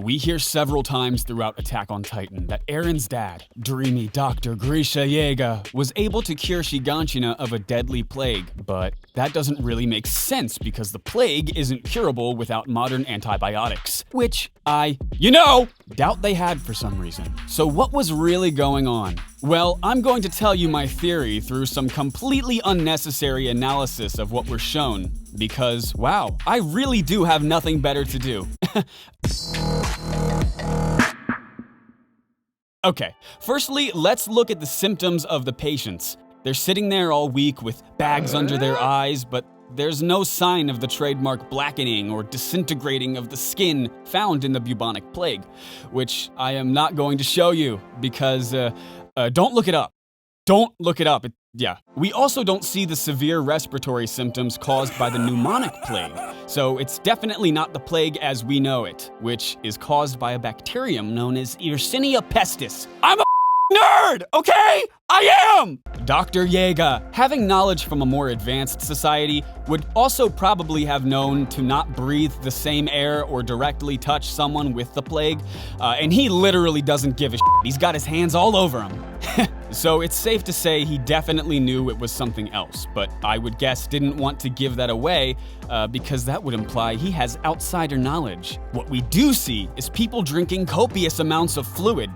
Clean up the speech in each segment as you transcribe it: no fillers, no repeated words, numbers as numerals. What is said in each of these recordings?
We hear several times throughout Attack on Titan that Eren's dad, dreamy Dr. Grisha Jaeger, was able to cure Shiganshina of a deadly plague, but that doesn't really make sense because the plague isn't curable without modern antibiotics, which I doubt they had for some reason. So what was really going on? Well, I'm going to tell you my theory through some completely unnecessary analysis of what we're shown, because, wow, I really do have nothing better to do. Okay, firstly, let's look at the symptoms of the patients. They're sitting there all week with bags under their eyes, but there's no sign of the trademark blackening or disintegrating of the skin found in the bubonic plague, which I am not going to show you because, don't look it up. Don't look it up. We also don't see the severe respiratory symptoms caused by the pneumonic plague, so it's definitely not the plague as we know it, which is caused by a bacterium known as Yersinia pestis. I'm a nerd, okay? I am! Dr. Jaeger, having knowledge from a more advanced society, would also probably have known to not breathe the same air or directly touch someone with the plague, and he literally doesn't give a shit. He's got his hands all over him. So it's safe to say he definitely knew it was something else, but I would guess didn't want to give that away because that would imply he has outsider knowledge. What we do see is people drinking copious amounts of fluid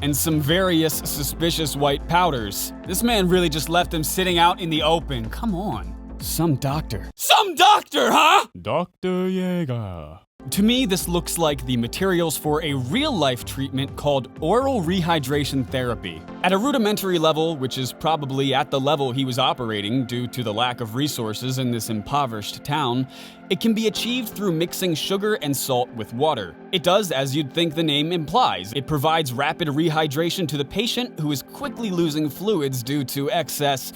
and some various suspicious white powders. This man really just left them sitting out in the open. Come on. Some doctor, huh? Dr. Jaeger. To me, this looks like the materials for a real-life treatment called oral rehydration therapy. At a rudimentary level, which is probably at the level he was operating due to the lack of resources in this impoverished town, it can be achieved through mixing sugar and salt with water. It does as you'd think the name implies. It provides rapid rehydration to the patient who is quickly losing fluids due to excess,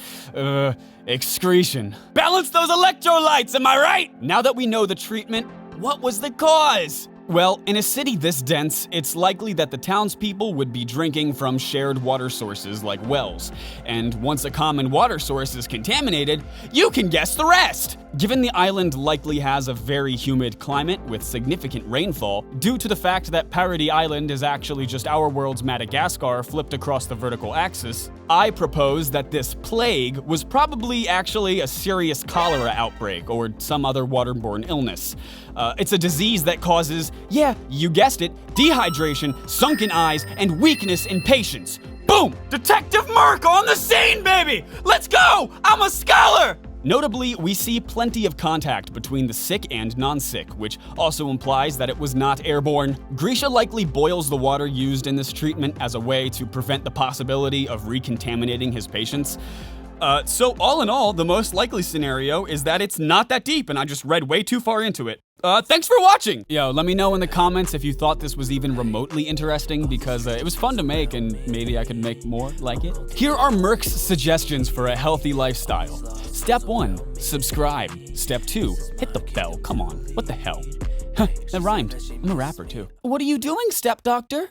excretion. Balance those electrolytes, am I right? Now that we know the treatment, what was the cause? Well, in a city this dense, it's likely that the townspeople would be drinking from shared water sources like wells. And once a common water source is contaminated, you can guess the rest! Given the island likely has a very humid climate with significant rainfall, due to the fact that Parody Island is actually just our world's Madagascar flipped across the vertical axis, I propose that this plague was probably actually a serious cholera outbreak or some other waterborne illness. It's a disease that causes, yeah, you guessed it, dehydration, sunken eyes, and weakness in patients. Boom! Detective Merck on the scene, baby! Let's go! I'm a scholar! Notably, we see plenty of contact between the sick and non-sick, which also implies that it was not airborne. Grisha likely boils the water used in this treatment as a way to prevent the possibility of recontaminating his patients. So all in all, the most likely scenario is that it's not that deep and I just read way too far into it. Thanks for watching! Yo, let me know in the comments if you thought this was even remotely interesting because it was fun to make and maybe I could make more like it. Here are Merck's suggestions for a healthy lifestyle. Step 1, subscribe. Step 2, hit the bell. Come on, what the hell? That rhymed. I'm a rapper too. What are you doing, step doctor?